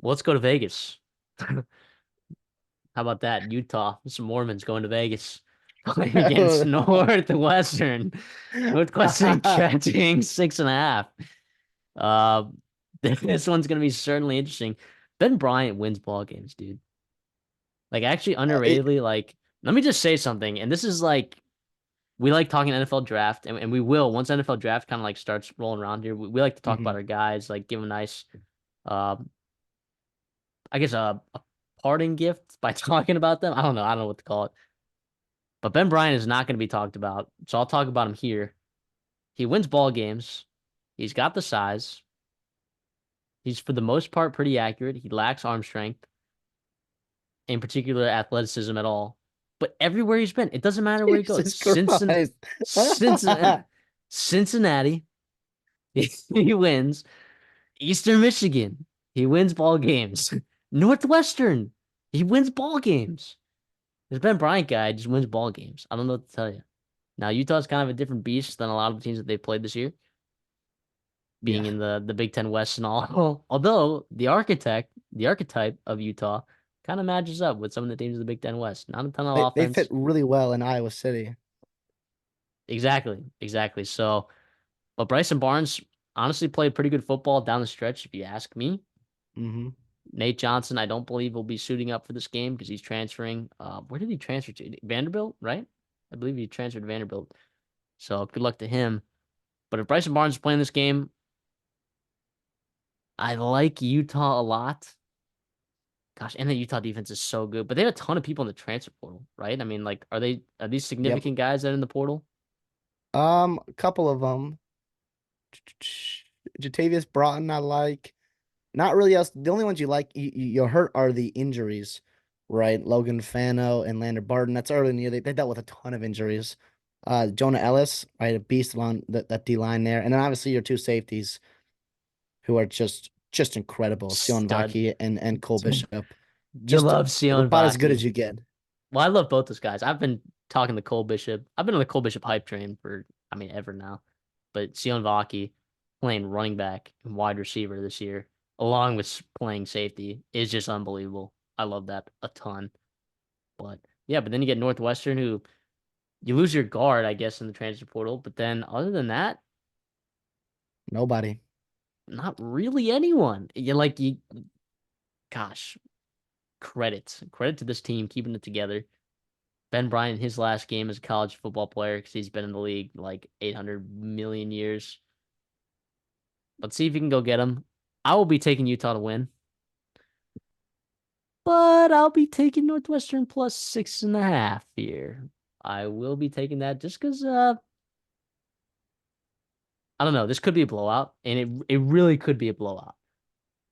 Well, let's go to Vegas. How about that? Utah, some Mormons going to Vegas, playing against Northwestern. Northwestern catching 6.5. Uh, this one's gonna be certainly interesting. Ben Bryant wins ball games, dude. Like actually It, underratedly, like let me just say something, and this is like we like talking NFL draft, and we will once NFL draft kind of like starts rolling around here. We like to talk about mhm. our guys, like give a nice, uh, I guess a parting gift by talking about them. I don't know what to call it. But Ben Bryant is not going to be talked about, so I'll talk about him here. He wins ball games. He's got the size. He's for the most part pretty accurate. He lacks arm strength, in particular athleticism at all. But everywhere he's been, it doesn't matter where he goes. Jesus Christ. Cincinnati, Cincinnati, he wins. Eastern Michigan, he wins ball games. Northwestern, he wins ball games. This Ben Bryant guy just wins ball games. I don't know what to tell you. Now Utah's kind of a different beast than a lot of the teams that they played this year, being Yeah. in the Big Ten West and all. Although the archetype of Utah kind of matches up with some of the teams of the Big Ten West. Not a ton of They fit offense. really well in Iowa City. Exactly, exactly. So, but Bryson Barnes honestly played pretty good football down the stretch, if you ask me. Hmm. Nate Johnson, I don't believe will be suiting up for this game because he's transferring. Where did he transfer to? Vanderbilt, right? I believe he transferred to Vanderbilt. So good luck to him. But if Bryson Barnes is playing this game, I like Utah a lot. Gosh, and the Utah defense is so good. But they have a ton of people in the transfer portal, right? I mean, like, are these Yep. significant guys that are in the portal? A couple of them. Jatavius Broughton, I like. Not really else. The only ones you like, you hurt are the injuries, right? Logan Fano and Lander Barton. That's early in the year. They dealt with a ton of injuries. Jonah Ellis, right? A beast along that D line there. And then obviously your two safeties who are just incredible. Sion Stud. Vaki and Cole Bishop. You Just love Sion about as good Vaki. as you get. Well, I love both those guys. I've been talking to Cole Bishop. I've been on the Cole Bishop hype train for, I mean, ever now. But Sion Vaki playing running back and wide receiver this year, along with playing safety, is just unbelievable. I love that a ton. But yeah, but then you get Northwestern, who you lose your guard, I guess, in the transfer portal. But then other than that, Nobody. not really anyone. Gosh, credit to this team keeping it together. Ben Bryant, his last game as a college football player, because he's been in the league like 800 million years. Let's see if you can go get him. I will be taking Utah to win, but I'll be taking Northwestern plus 6.5 here. I will be taking that just because I don't know. This could be a blowout, and it really could be a blowout.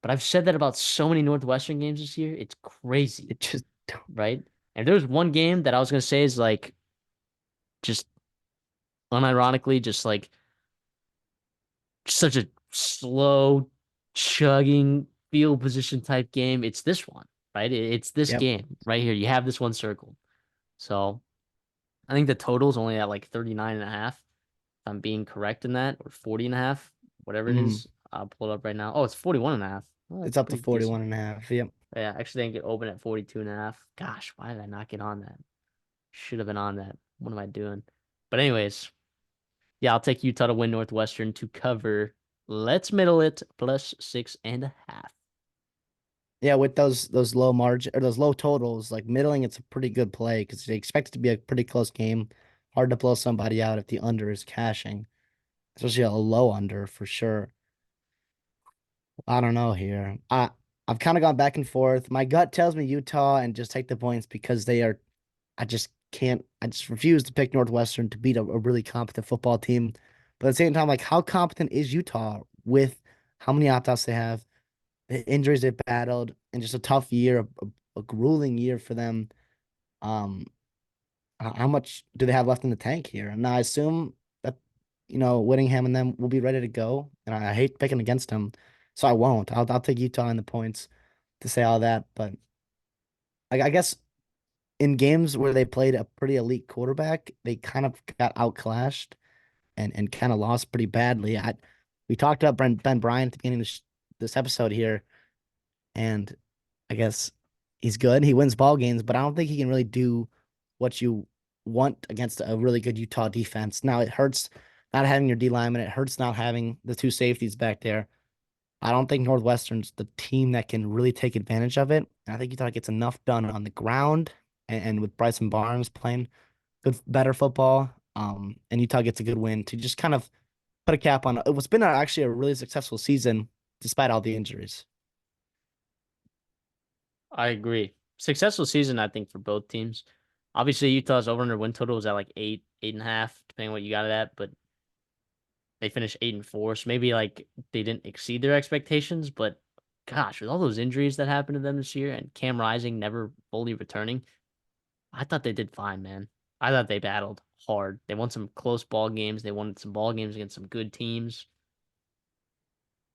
But I've said that about so many Northwestern games this year. It's crazy, It just right? And there's one game that I was gonna say is like just unironically, just like such a slow, chugging field position type game. It's this one, right? It's this yep. game right here. You have this one circled. So I think the total is only at like 39.5. If I'm being correct in that, or 40.5, whatever it Mhm. is. I'll pull it up right now. Oh, it's 41.5. Well, It's that's up to pretty decent. 41 and a half. Yep. Yeah, I actually didn't get open at 42.5. Gosh, why did I not get on that? Should have been on that. What am I doing? But anyways, yeah, I'll take Utah to win Northwestern to cover. Let's middle it plus 6.5. Yeah, with those low margin or those low totals, like middling, it's a pretty good play because they expect it to be a pretty close game. Hard to blow somebody out if the under is cashing, especially a low under for sure. I don't know here. I've kind of gone back and forth. My gut tells me Utah and just take the points because they are. I just can't. I just refuse to pick Northwestern to beat a really competent football team. But at the same time, like how competent is Utah with how many opt-outs they have, the injuries they've battled, and just a tough year, a grueling year for them. Um, how much do they have left in the tank here? And I assume that, Whittingham and them will be ready to go. And I hate picking against them, so I won't. I'll take Utah in the points to say all that. But I guess in games where they played a pretty elite quarterback, they kind of got outclassed and kind of lost pretty badly. We talked about Ben Bryant at the beginning of this episode here. and I guess he's good. He wins ball games, but I don't think he can really do what you want against a really good Utah defense. Now it hurts not having your D lineman. It hurts not having the two safeties back there. I don't think Northwestern's the team that can really take advantage of it. And I think Utah gets enough done on the ground and with Bryson Barnes playing good, better football. And Utah gets a good win to just kind of put a cap on what's been actually a really successful season despite all the injuries. I agree. Successful season, I think, for both teams. Obviously, Utah's over under win total was at like 8.5, depending on what you got it at, but they finished 8-4. So maybe like they didn't exceed their expectations, but gosh, with all those injuries that happened to them this year and Cam Rising never fully returning, I thought they did fine, man. I thought they battled hard. They won some close ball games. They won some ball games against some good teams.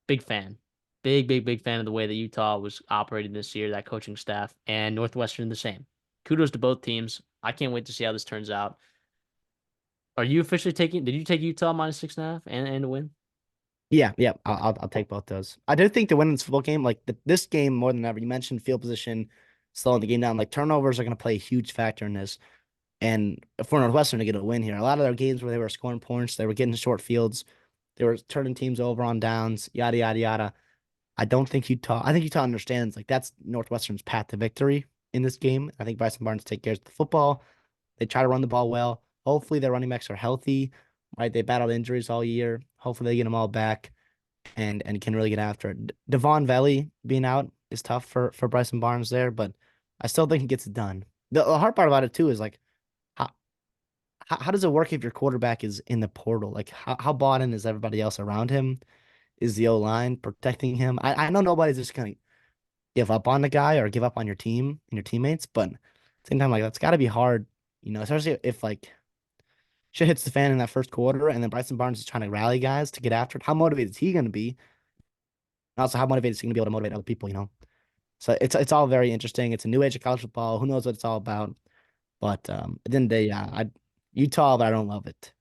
Big fan. Big fan of the way that Utah was operating this year, that coaching staff, and Northwestern the same. Kudos to both teams. I can't wait to see how this turns out. Are you officially taking, did you take Utah minus 6.5 and a win? Yeah, yeah, I'll take both those. I do think the win in this football game, like this game more than ever, you mentioned field position, slowing the game down. Like turnovers are going to play a huge factor in this. And for Northwestern to get a win here, a lot of their games where they were scoring points, they were getting short fields, they were turning teams over on downs, yada yada yada. I don't think Utah. I think Utah understands like that's Northwestern's path to victory in this game. I think Bryson Barnes take care of the football. They try to run the ball well. Hopefully their running backs are healthy. Right, they battled injuries all year. Hopefully they get them all back and can really get after it. Devon Valley being out is tough for Bryson Barnes there, but I still think he gets it done. The hard part about it too is like how how does it work if your quarterback is in the portal? Like how bought in is everybody else around him? Is the O line protecting him? I know nobody's just gonna give up on the guy or give up on your team and your teammates, but at the same time, like that's got to be hard, especially if like shit hits the fan in that first quarter and then Bryson Barnes is trying to rally guys to get after it. How motivated is he going to be? And also, how motivated is he going to be able to motivate other people? So it's all very interesting. It's a new age of college football. Who knows what it's all about? But at the end of the day, yeah, Utah, but I don't love it.